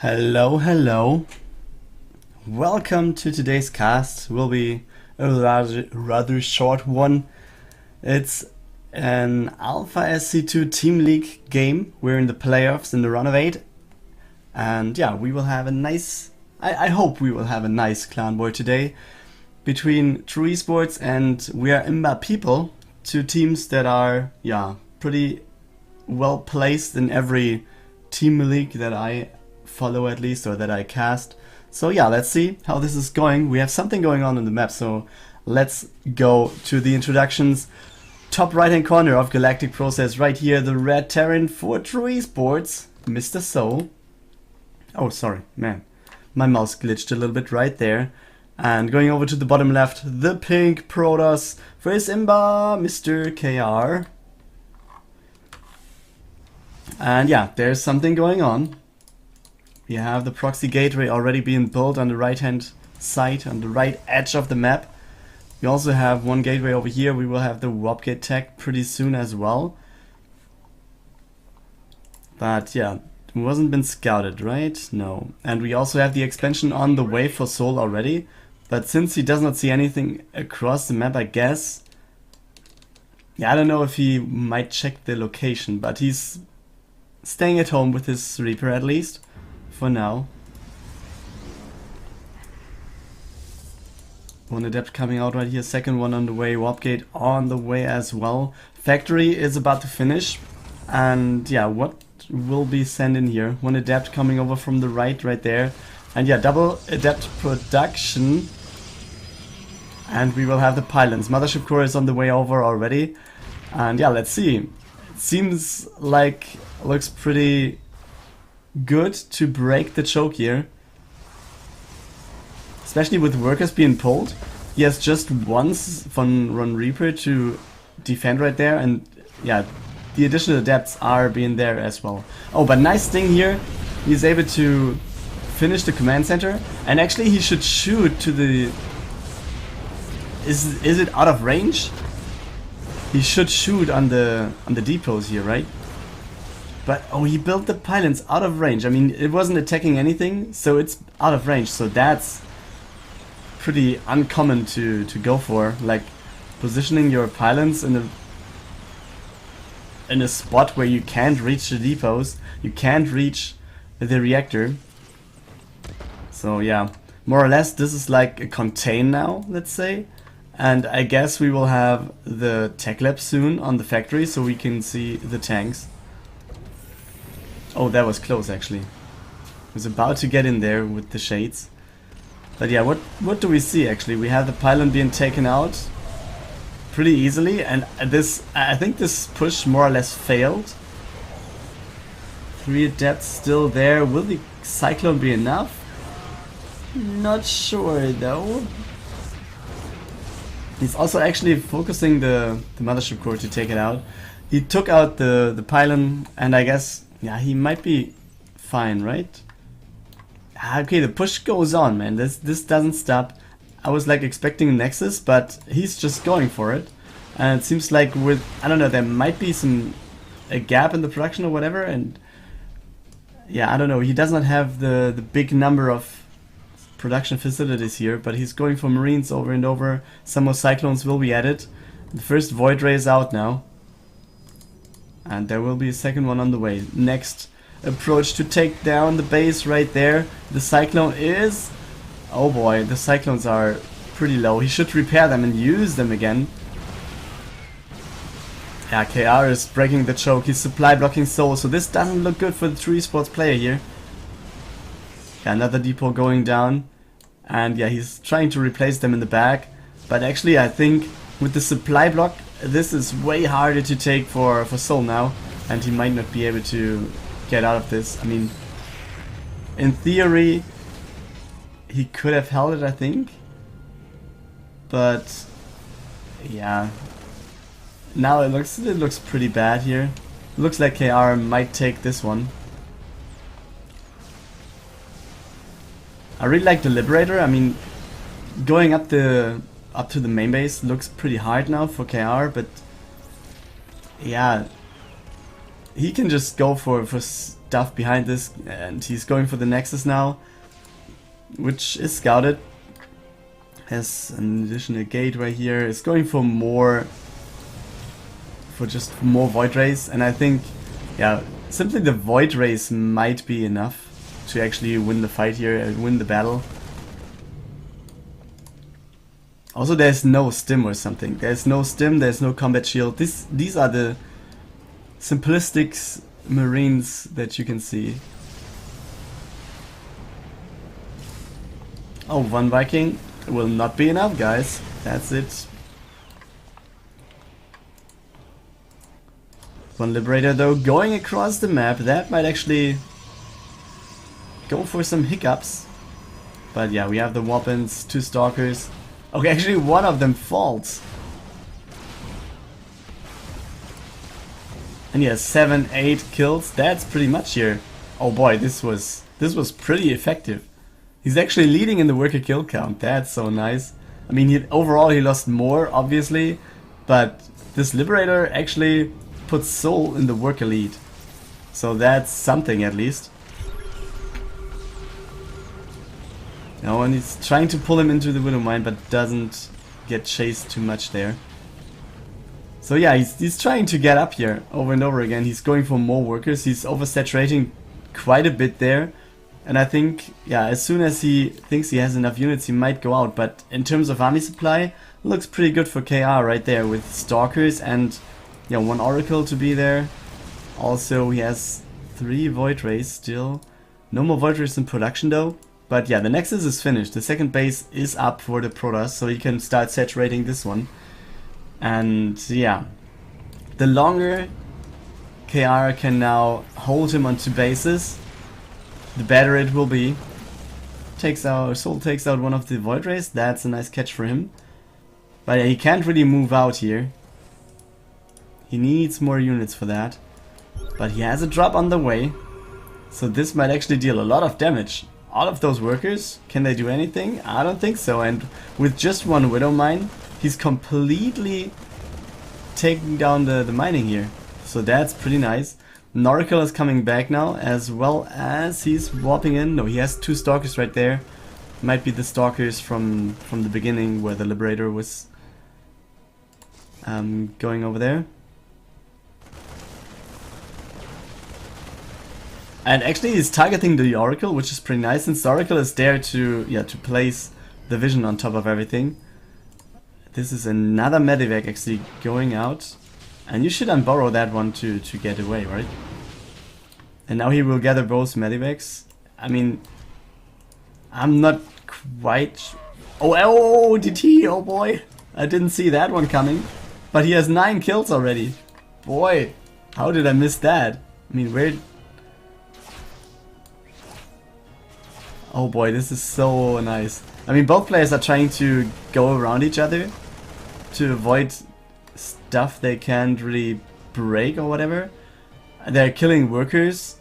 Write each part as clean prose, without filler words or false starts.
Hello, hello. Welcome to today's cast. Will be a rather short one. It's an Alpha SC2 Team League game. We're in the playoffs in the RO8. And yeah, we will have a nice... I hope we will have a nice clan war today between True eSports and we are IMBA people. Two teams that are, yeah, pretty well placed in every team league that I follow at least, or that I cast. So yeah, let's see how this is going. We have something going on in the map, so let's go to the introductions. Top right hand corner of Galactic Process right here, the red Terran for True eSports, Mr. Soul. Oh, sorry, man. My mouse glitched a little bit right there. And going over to the bottom left, the pink Protoss for his IMBA, Mr. KR. And yeah, there's something going on. We have the proxy gateway already being built on the right hand side, on the right edge of the map. We also have one gateway over here. We will have the warp gate tech pretty soon as well. But yeah, it wasn't been scouted, right? No. And we also have the expansion on the way for Soul already. But since he does not see anything across the map, I guess... Yeah, I don't know if he might check the location, but he's staying at home with his Reaper at least. For now. One adept coming out right here, second one on the way, warp gate on the way as well. Factory is about to finish, and yeah, what will be sent in here? One adept coming over from the right there, and yeah, double adept production, and we will have the pylons. Mothership core is on the way over already, and yeah, let's see. It seems like looks pretty good to break the choke here, especially with workers being pulled. He has just once from Run Reaper to defend right there, and yeah, the additional adepts are being there as well. Oh, but nice thing here, he's able to finish the command center, and actually he should shoot to the... Is it out of range? He should shoot on the depots here, right? But, oh, he built the pylons out of range. I mean, it wasn't attacking anything, so it's out of range. So that's pretty uncommon to go for. Like, positioning your pylons in a spot where you can't reach the depots. You can't reach the reactor. So, yeah. More or less, this is like a contain now, let's say. And I guess we will have the tech lab soon on the factory, so we can see the tanks. Oh, that was close actually. I was about to get in there with the shades. But yeah, what do we see actually? We have the pylon being taken out pretty easily, and this, I think this push more or less failed. 3 adepts still there. Will the cyclone be enough? Not sure though. He's also actually focusing the mothership core to take it out. He took out the pylon, and I guess... Yeah, he might be fine, right? Okay, the push goes on, man. This doesn't stop. I was like expecting Nexus, but he's just going for it. And it seems like with, I don't know, there might be a gap in the production or whatever, and yeah, I don't know. He does not have the big number of production facilities here, but he's going for Marines over and over. Some more Cyclones will be added. The first Void Ray is out now. And there will be a second one on the way. Next approach to take down the base right there. The Cyclone is... Oh boy, the Cyclones are pretty low. He should repair them and use them again. Yeah, KR is breaking the choke. He's supply blocking Soul, so this doesn't look good for the True eSports player here. Yeah, another depot going down. And yeah, he's trying to replace them in the back. But actually, I think with the supply block, this is way harder to take for Soul now, and he might not be able to get out of this. I mean, in theory, he could have held it, I think. But yeah, now it looks pretty bad here. Looks like KR might take this one. I really like the Liberator. I mean, going up to the main base looks pretty hard now for KR, but yeah, he can just go for stuff behind this, and he's going for the Nexus now, which is scouted. Has an additional gateway here. Is going for more, for just more Void Rays, and I think, yeah, simply the Void Rays might be enough to actually win the fight here and win the battle. Also, there's no stim or something. There's no stim, there's no combat shield. These are the simplistic Marines that you can see. Oh, one Viking will not be enough, guys. That's it. One Liberator, though, going across the map. That might actually go for some hiccups. But yeah, we have the weapons, 2 Stalkers. Okay, actually one of them falls. And yeah, 7, 8 kills. That's pretty much here. Oh boy, this was pretty effective. He's actually leading in the worker kill count. That's so nice. I mean, overall he lost more, obviously, but this Liberator actually puts Soul in the worker lead. So that's something at least. Now, and he's trying to pull him into the Widow Mine, but doesn't get chased too much there. So yeah, he's trying to get up here over and over again. He's going for more workers. He's oversaturating quite a bit there. And I think, yeah, as soon as he thinks he has enough units, he might go out. But in terms of army supply, looks pretty good for KR right there with Stalkers and, yeah, 1 Oracle to be there. Also, he has 3 Void Rays still. No more Void Rays in production though. But yeah, the Nexus is finished. The second base is up for the Protoss, so he can start saturating this one. And yeah, the longer KR can now hold him on 2 bases, the better it will be. Soul takes out one of the Void Rays. That's a nice catch for him. But yeah, he can't really move out here. He needs more units for that. But he has a drop on the way, so this might actually deal a lot of damage. All of those workers, can they do anything? I don't think so. And with just 1 Widow Mine, he's completely taking down the mining here. So that's pretty nice. Oracle is coming back now, as well as he's warping in. No, he has 2 Stalkers right there. Might be the Stalkers from the beginning where the Liberator was going over there. And actually he's targeting the Oracle, which is pretty nice, since the Oracle is there to place the vision on top of everything. This is another Medivac actually going out. And you should unborrow that one to get away, right? And now he will gather both Medivacs. I mean, I'm not quite... Oh, DT, oh boy! I didn't see that one coming. But he has 9 kills already. Boy, how did I miss that? I mean, where... Oh boy, this is so nice. I mean, both players are trying to go around each other to avoid stuff they can't really break or whatever. They're killing workers.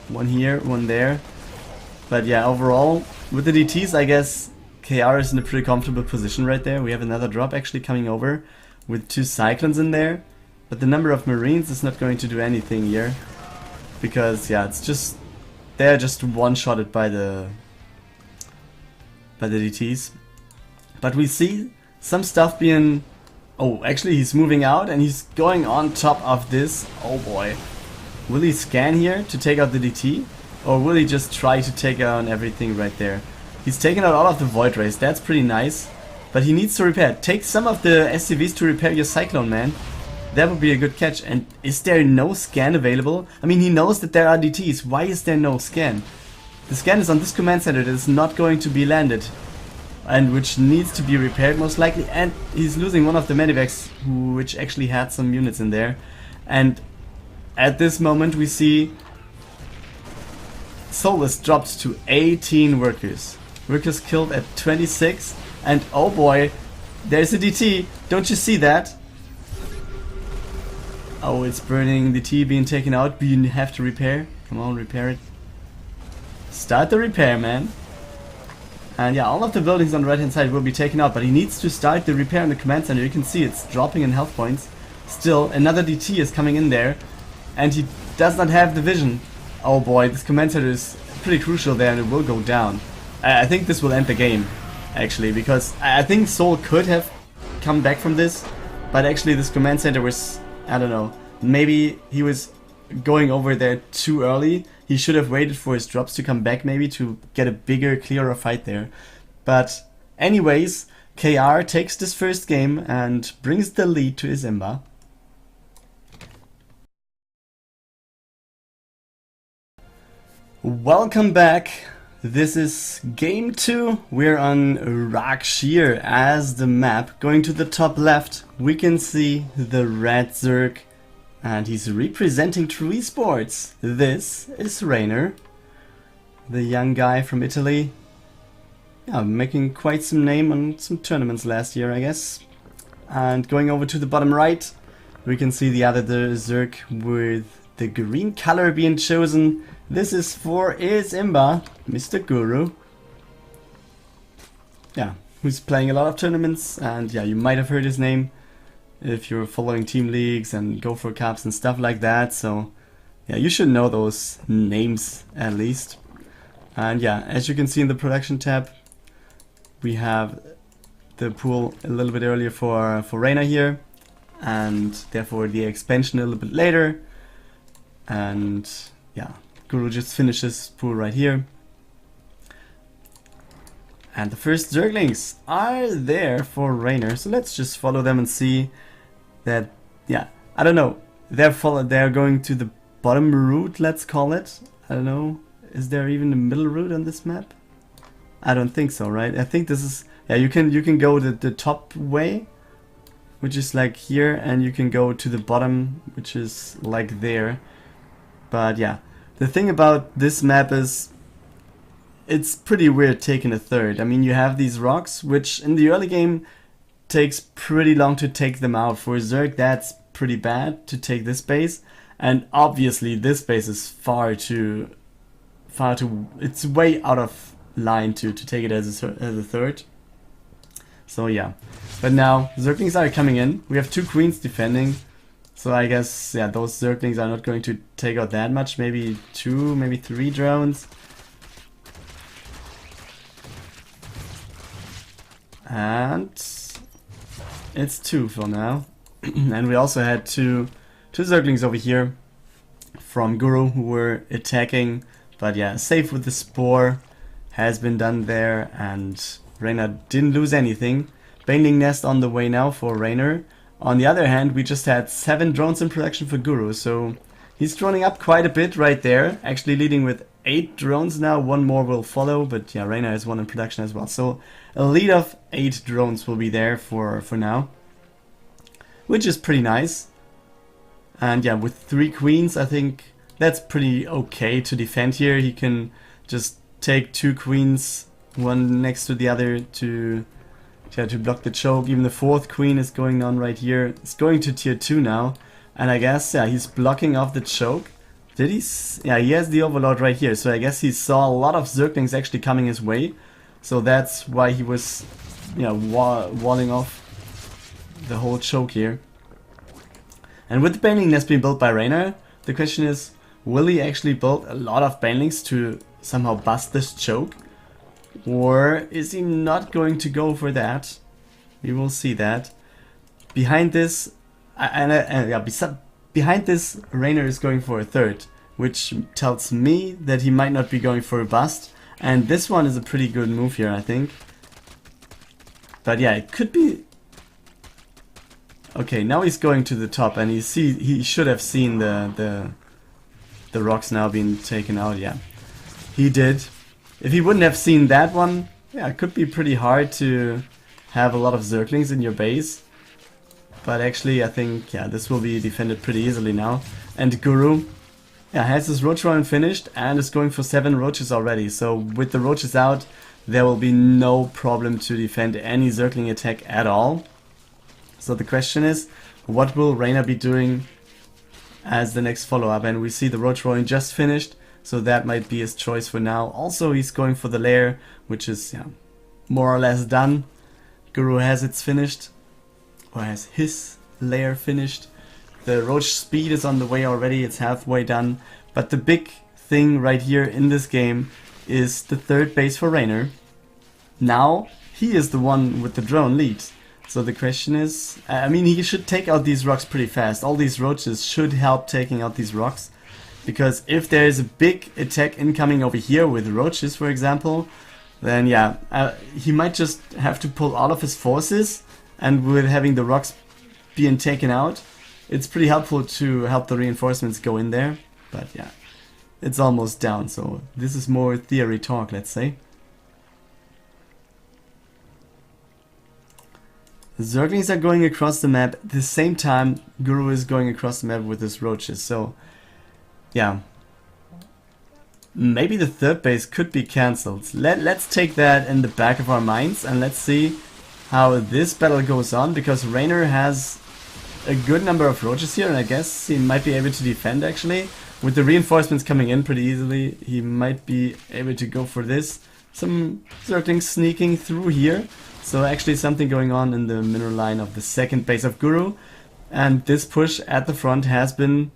One here, one there. But yeah, overall, with the DTs, I guess KR is in a pretty comfortable position right there. We have another drop actually coming over with 2 Cyclones in there. But the number of Marines is not going to do anything here. Because, yeah, it's just... They're just one-shotted by the DTs. But we see some stuff being... Oh, actually he's moving out and he's going on top of this. Oh boy. Will he scan here to take out the DT? Or will he just try to take out everything right there? He's taken out all of the Void Rays. That's pretty nice. But he needs to repair. Take some of the SCVs to repair your Cyclone, man. That would be a good catch. And is there no scan available? I mean, he knows that there are DTs. Why is there no scan? The scan is on this command center that is not going to be landed. And which needs to be repaired most likely. And he's losing one of the Medivacs, which actually had some units in there. And at this moment we see Soul is dropped to 18 workers. Workers killed at 26. And oh boy, there's a DT. Don't you see that? Oh, it's burning. The T being taken out, but you have to repair. Come on, repair it. Start the repair, man. And yeah, all of the buildings on the right hand side will be taken out, but he needs to start the repair in the command center. You can see it's dropping in health points. Still, another DT is coming in there. and he does not have the vision. Oh boy, this command center is pretty crucial there, and it will go down. I think this will end the game, actually, because I think Soul could have come back from this, but actually this command center was, I don't know, maybe he was going over there too early. He should have waited for his drops to come back, maybe, to get a bigger, clearer fight there. But anyways, KR takes this first game and brings the lead to his IMBA. Welcome back. This is game 2. We're on Rakshir as the map. Going to the top left, we can see the red Zerg, and he's representing True eSports. This is Reynor, the young guy from Italy. Yeah, making quite some name on some tournaments last year, I guess. And going over to the bottom right, we can see the other Zerg with the green color being chosen. This is for his IMBA, Mr. Guru. Yeah, who's playing a lot of tournaments, and yeah, you might have heard his name if you're following team leagues and go for cups and stuff like that. So yeah, you should know those names at least. And yeah, as you can see in the production tab, we have the pool a little bit earlier for Reynor here, and therefore the expansion a little bit later. And yeah, Guru just finishes pool right here. And the first Zerglings are there for Reynor, so let's just follow them and see that, yeah, I don't know, they're going to the bottom route, let's call it. I don't know, is there even a middle route on this map? I don't think so, right? I think this is, yeah, you can go the top way, which is like here, and you can go to the bottom, which is like there. But yeah, the thing about this map is it's pretty weird taking a third. I mean, you have these rocks, which in the early game takes pretty long to take them out. For Zerg, that's pretty bad to take this base, and obviously this base is far too, it's way out of line to take it as a third. So yeah, but now Zerglings are coming in. We have 2 queens defending, so I guess, yeah, those Zerglings are not going to take out that much. Maybe 2, maybe 3 drones. And it's 2 for now. And we also had two Zerglings over here from Guru who were attacking, but yeah, safe with the Spore has been done there, and Reynor didn't lose anything. Baneling Nest on the way now for Reynor. On the other hand, we just had 7 drones in production for Guru, so he's droning up quite a bit right there, actually leading with 8 drones now. 1 more will follow, but yeah, Reynor has 1 in production as well. So a lead of 8 drones will be there for now, which is pretty nice. And yeah, with 3 queens, I think that's pretty okay to defend here. He can just take 2 queens, one next to the other, to block the choke. Even the 4th queen is going on right here. It's going to tier 2 now, and I guess, yeah, he's blocking off the choke. Did he? Yeah, he has the overload right here, so I guess he saw a lot of Zerglings actually coming his way, so that's why he was, yeah, walling off the whole choke here. And with the Baneling Nest being built by Reynor, the question is, will he actually build a lot of Banelings to somehow bust this choke? Or is he not going to go for that? We will see that. Behind this, behind this, Reynor is going for a third, which tells me that he might not be going for a bust. And this one is a pretty good move here, I think. But yeah, it could be. Okay, now he's going to the top, and he should have seen the rocks now being taken out. Yeah, he did. If he wouldn't have seen that one, yeah, it could be pretty hard to have a lot of Zerglings in your base. But actually, I think, yeah, this will be defended pretty easily now. And Guru, yeah, has his roach run finished and is going for 7 roaches already. So with the roaches out, there will be no problem to defend any Zergling attack at all. So the question is, what will Reynor be doing as the next follow-up? And we see the roach rolling just finished, so that might be his choice for now. Also, he's going for the lair, which is, yeah, more or less done. Guru has its finished, or has his lair finished. The roach speed is on the way already, it's halfway done. But the big thing right here in this game is the third base for Reynor. Now he is the one with the drone lead. So the question is, I mean, he should take out these rocks pretty fast. All these roaches should help taking out these rocks. Because if there is a big attack incoming over here with roaches, for example, then yeah, he might just have to pull all of his forces. And with having the rocks being taken out, it's pretty helpful to help the reinforcements go in there. But yeah, it's almost down, so this is more theory talk, let's say. The Zerglings are going across the map. At the same time, Guru is going across the map with his roaches, so yeah. Maybe the third base could be cancelled. Let's take that in the back of our minds and let's see how this battle goes on, because Reynor has a good number of roaches here and I guess he might be able to defend actually. With the reinforcements coming in pretty easily, he might be able to go for this. Some Zerglings sneaking through here. So actually something going on in the mineral line of the second base of Guru. And this push at the front has been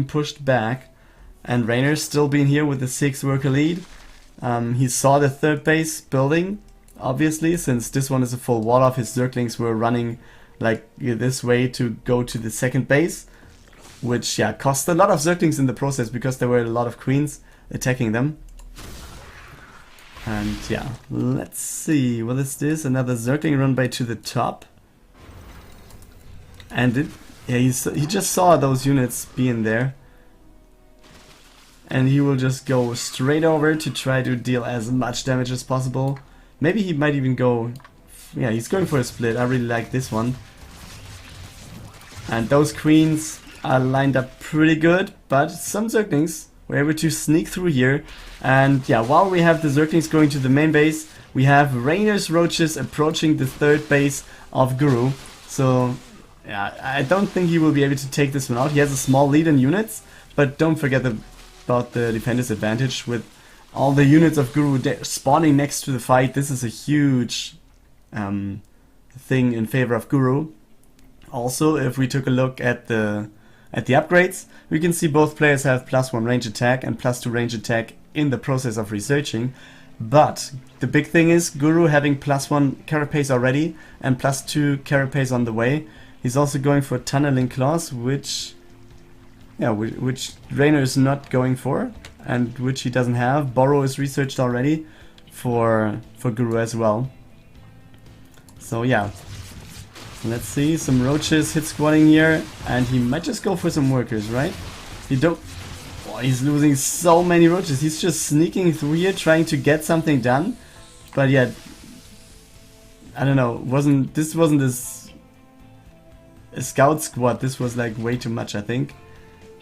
pushed back. And Reynor's still being here with the 6 worker lead. He saw the third base building, obviously, since this one is a full wall off. His Zerglings were running like this way to go to the second base. Which, yeah, cost a lot of Zerglings in the process because there were a lot of queens attacking them. And yeah, let's see, what is this? Another Zergling run by to the top. And he just saw those units being there. And he will just go straight over to try to deal as much damage as possible. Maybe he might even go, yeah, he's going for a split. I really like this one. And those queens are lined up pretty good, but some Zerglings were able to sneak through here. And yeah, while we have the Zerglings going to the main base, we have Reynor's roaches approaching the third base of Guru. So yeah, I don't think he will be able to take this one out. He has a small lead in units, but don't forget about the defender's advantage with all the units of Guru spawning next to the fight. This is a huge thing in favor of Guru. Also, if we took a look at the upgrades, we can see both players have +1 range attack and +2 range attack in the process of researching. But the big thing is Guru having +1 carapace already and +2 carapace on the way. He's also going for tunneling claws, which Reynor is not going for, and which he doesn't have. Borrow is researched already for Guru as well. So yeah. Let's see, some roaches hit squatting here, and he might just go for some workers, right? He's losing so many roaches. He's just sneaking through here, trying to get something done. But yeah, I don't know. This wasn't a scout squad. This was like way too much, I think,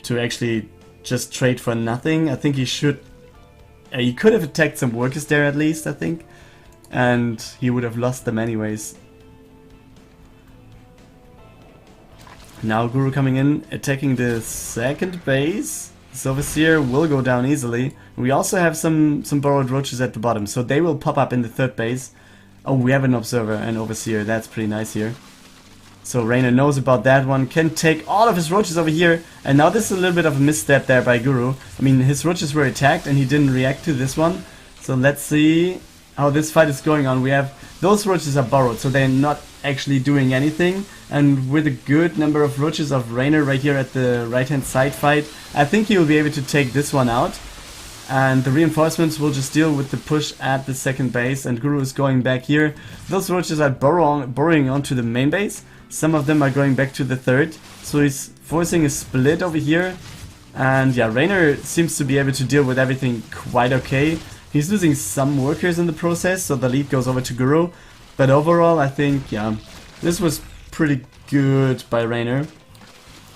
to actually just trade for nothing. I think he should. He could have attacked some workers there at least, I think, and he would have lost them anyways. Now Guru coming in, attacking the second base. This Overseer will go down easily. We also have some borrowed roaches at the bottom, so they will pop up in the third base. Oh, we have an Observer and Overseer, that's pretty nice here. So Reynor knows about that one, can take all of his roaches over here. And now this is a little bit of a misstep there by Guru. I mean, his roaches were attacked and he didn't react to this one. So let's see how this fight is going on. We have, those roaches are borrowed, so they're not actually doing anything. And with a good number of roaches of Reynor right here at the right hand side fight, I think he will be able to take this one out. And the reinforcements will just deal with the push at the second base, and Guru is going back here. Those roaches are burrowing onto the main base. Some of them are going back to the third, so he's forcing a split over here. And yeah, Reynor seems to be able to deal with everything quite okay. He's losing some workers in the process, so the lead goes over to Guru. But overall, I think, yeah, this was pretty good by Reynor.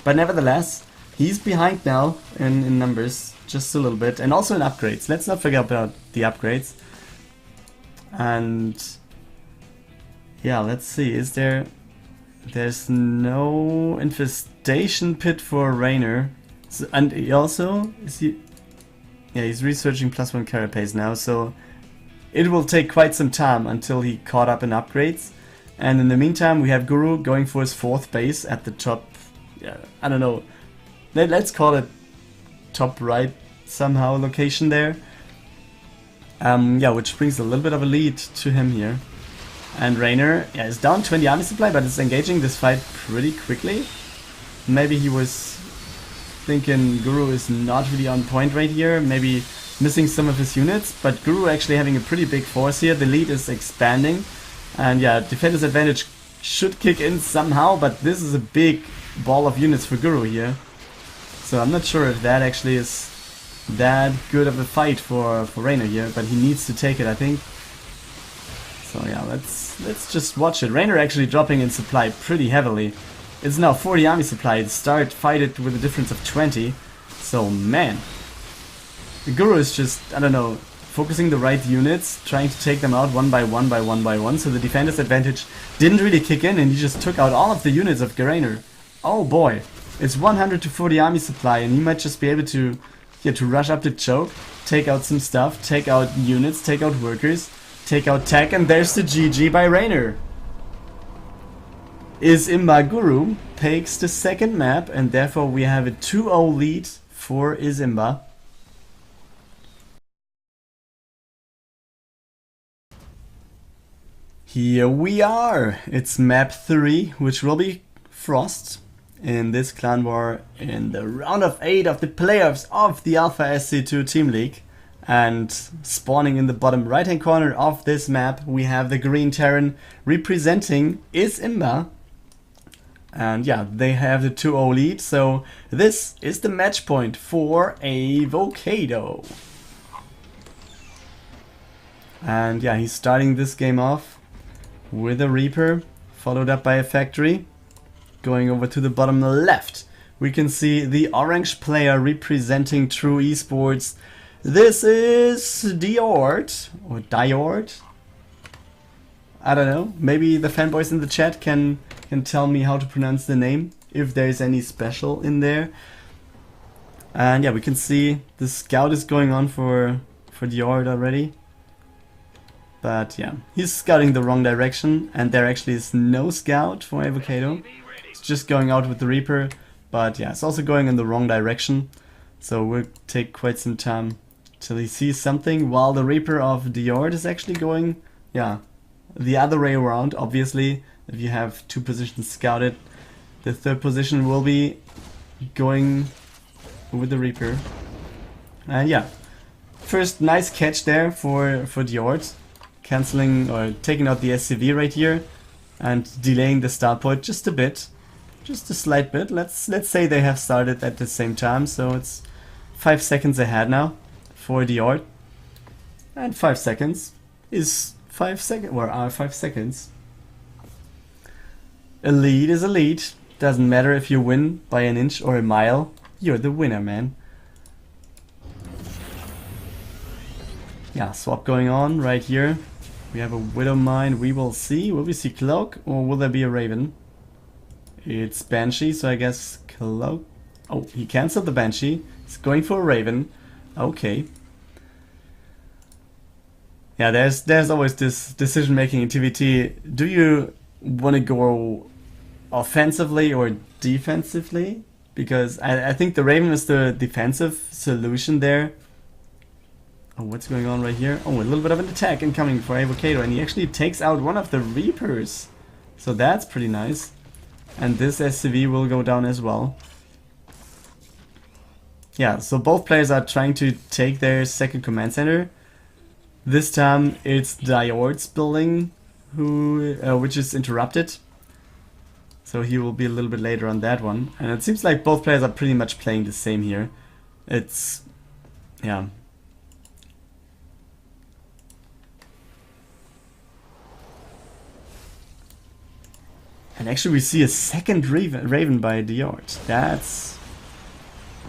But nevertheless, he's behind now in numbers, just a little bit. And also in upgrades. Let's not forget about the upgrades. And yeah, let's see, is there... There's no infestation pit for Reynor. So, and he also, he's researching +1 carapace now, so it will take quite some time until he caught up in upgrades. And in the meantime, we have Guru going for his fourth base at the top yeah, I don't know. Let's call it top right somehow location there. Yeah, which brings a little bit of a lead to him here. And Reynor, yeah, is down 20 army supply, but is engaging this fight pretty quickly. Maybe he was thinking Guru is not really on point right here, maybe missing some of his units, but Guru actually having a pretty big force here. The lead is expanding, and yeah, defender's advantage should kick in somehow, but this is a big ball of units for Guru here. So I'm not sure if that actually is that good of a fight for Reynor here, but he needs to take it, I think. So yeah, let's just watch it. Reynor actually dropping in supply pretty heavily. It's now 40 army supply. Fight it with a difference of 20. So man, the Guru is just, I don't know, focusing the right units, trying to take them out one by one by one by one. So the defender's advantage didn't really kick in, and he just took out all of the units of Reynor. Oh boy, it's 100 to 40 army supply, and he might just be able to, yeah, to rush up the choke, take out some stuff, take out units, take out workers, take out tech, and there's the GG by Reynor. IMBA Guru takes the second map, and therefore we have a 2-0 lead for IMBA. Here we are. It's map 3, which will be Frost in this clan war in the round of 8 of the playoffs of the Alpha SC2 Team League. And spawning in the bottom right hand corner of this map, we have the green Terran representing IMBA. And yeah, they have the 2-0 lead, so this is the match point for Avokado. And yeah, he's starting this game off with a Reaper, followed up by a Factory. Going over to the bottom left, we can see the orange player representing True eSports. This is Diord, or Diord. I don't know, maybe the fanboys in the chat can tell me how to pronounce the name, if there's any special in there. And yeah, we can see the scout is going on for Diord already. But yeah, he's scouting the wrong direction, and there actually is no scout for Avokado. It's just going out with the Reaper, but yeah, it's also going in the wrong direction. So we'll take quite some time till he sees something, while the Reaper of Diord is actually going, yeah, the other way around. Obviously, if you have 2 positions scouted, the 3rd position will be going with the Reaper. And yeah, first nice catch there for Diord, cancelling or taking out the SCV right here and delaying the start point just a bit, just a slight bit. Let's say they have started at the same time, so it's 5 seconds ahead now for Diord, and 5 seconds is 5 seconds, or are 5 seconds. A lead is a lead. Doesn't matter if you win by an inch or a mile. You're the winner, man. Yeah, swap going on right here. We have a Widow Mine. We will see. Will we see Cloak, or will there be a Raven? It's Banshee, so I guess Cloak. Oh, he cancelled the Banshee. He's going for a Raven. Okay. Yeah, there's always this decision making in TVT. Do you want to go offensively or defensively? Because I think the Raven is the defensive solution there. Oh, what's going on right here? Oh, a little bit of an attack incoming for Avokado, and he actually takes out one of the Reapers. So that's pretty nice. And this SCV will go down as well. Yeah, so both players are trying to take their second command center. This time it's Diord's building which is interrupted. So he will be a little bit later on that one. And it seems like both players are pretty much playing the same here. It's, yeah. And actually we see a second Raven by Diord. That's,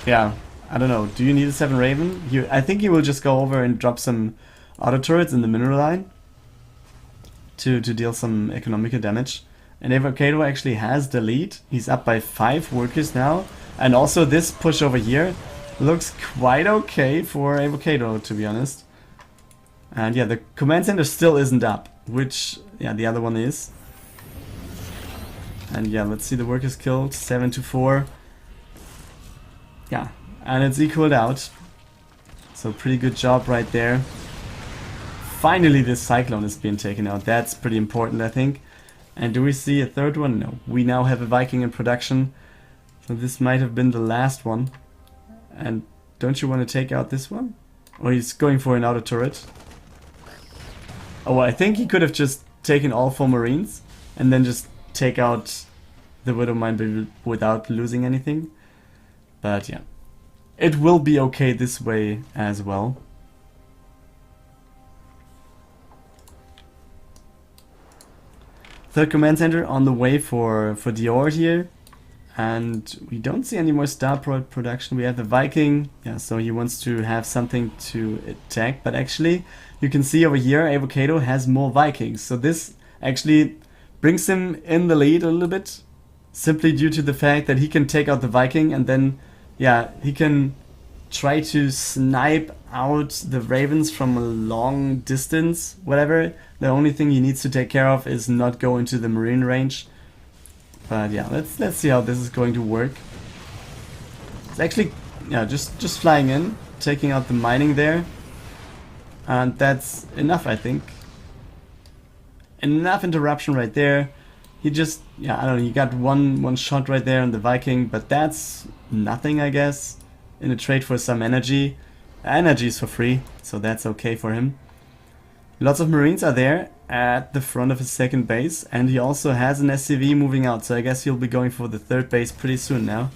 yeah, I don't know. Do you need a 7 Raven? I think he will just go over and drop some auto turrets in the mineral line to deal some economical damage. And Avokado actually has the lead. He's up by 5 workers now. And also this push over here looks quite okay for Avokado, to be honest. And yeah, the command center still isn't up, which, yeah, the other one is. And yeah, let's see the workers killed. 7-4. Yeah, and it's equaled out. So pretty good job right there. Finally this Cyclone is being taken out. That's pretty important, I think. And do we see a third one? No. We now have a Viking in production. So this might have been the last one. And don't you want to take out this one? Or he's going for an auto turret. Oh, I think he could have just taken all 4 Marines and then just take out the Widow Mine without losing anything. But yeah, it will be okay this way as well. Third command center on the way for Diord here. And we don't see any more star production. We have the Viking. Yeah, so he wants to have something to attack. But actually, you can see over here, Avokado has more Vikings. So this actually brings him in the lead a little bit. Simply due to the fact that he can take out the Viking. And then, yeah, he can try to snipe out the Ravens from a long distance. Whatever. The only thing he needs to take care of is not go into the Marine range. But yeah, let's see how this is going to work. It's actually, yeah, just flying in, taking out the mining there. And that's enough, I think. Enough interruption right there. He just, yeah, I don't know, he got one shot right there on the Viking, but that's nothing, I guess. In a trade for some energy. Energy is for free, so that's okay for him. Lots of Marines are there at the front of his second base, and he also has an SCV moving out, so I guess he'll be going for the third base pretty soon now.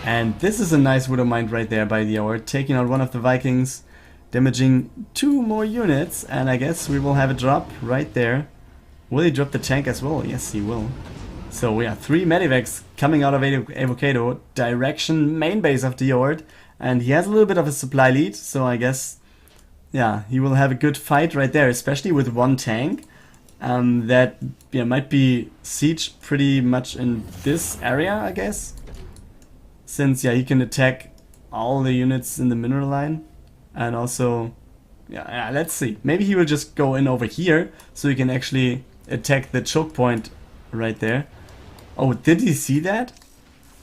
And this is a nice Widow Mine right there by Diord, taking out one of the Vikings, damaging 2 more units, and I guess we will have a drop right there. Will he drop the tank as well? Yes, he will. So we have 3 Medivacs coming out of Avokado, direction main base of Diord, and he has a little bit of a supply lead, so I guess, yeah, he will have a good fight right there, especially with 1 tank. That, yeah, might be siege pretty much in this area, I guess. Since, yeah, he can attack all the units in the mineral line. And also, yeah, let's see. Maybe he will just go in over here, so he can actually attack the choke point right there. Oh, did he see that?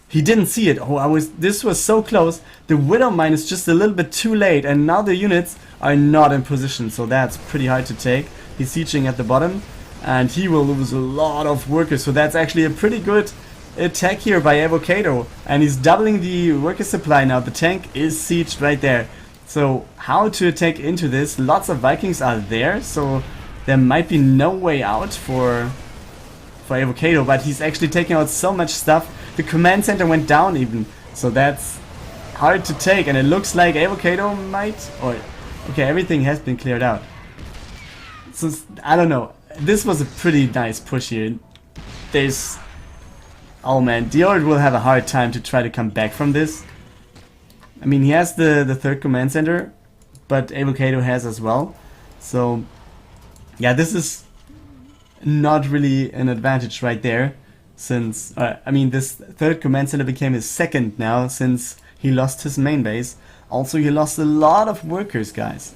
He didn't see it. Oh, this was so close. The Widow Mine is just a little bit too late, and now the units are not in position, so that's pretty hard to take. He's sieging at the bottom, and he will lose a lot of workers, so that's actually a pretty good attack here by Avokado, and he's doubling the worker supply now. The tank is sieged right there. So how to attack into this? Lots of Vikings are there, so there might be no way out for Avokado, but he's actually taking out so much stuff. The command center went down even, so that's hard to take, and it looks like Avokado might, or okay, everything has been cleared out. So I don't know, this was a pretty nice push here. There's, oh man, Diord will have a hard time to try to come back from this. I mean, he has the third command center, but Avokado has as well, so yeah, this is not really an advantage right there, since, I mean, this third command center became his second now, since he lost his main base. Also, he lost a lot of workers, guys.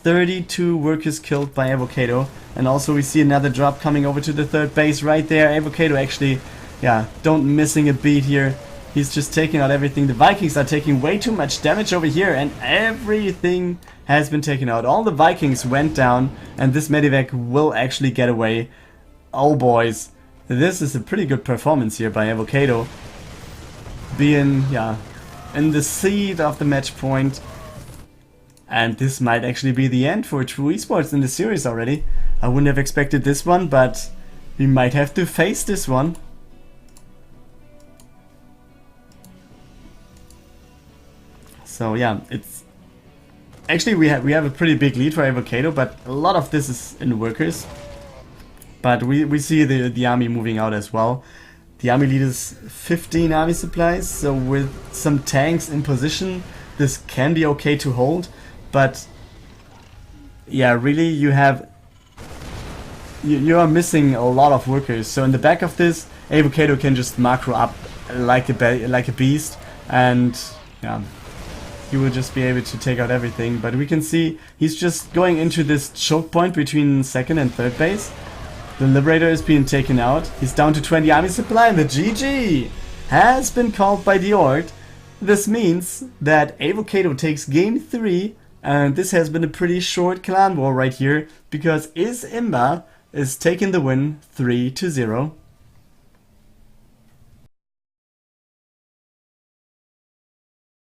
32 workers killed by Avokado, and also we see another drop coming over to the third base right there. Avokado actually, yeah, don't missing a beat here. He's just taking out everything. The Vikings are taking way too much damage over here, and everything has been taken out. All the Vikings went down, and this Medivac will actually get away. Oh boys, this is a pretty good performance here by Avokado. Being, yeah, in the seat of the match point. And this might actually be the end for True Esports in the series already. I wouldn't have expected this one, but we might have to face this one. So yeah, it's actually we have a pretty big lead for Avokado, but a lot of this is in workers. But we see the army moving out as well. The army lead is 15 army supplies, so with some tanks in position, this can be okay to hold. But yeah, really you are missing a lot of workers. So in the back of this, Avokado can just macro up like a beast, and yeah. he will just be able to take out everything. But we can see he's just going into this choke point between second and third base. The Liberator is being taken out. He's down to 20 army supply, and the GG has been called by Diord. This means that Avokado takes game 3, and this has been a pretty short clan war right here, because IMBA is taking the win 3-0.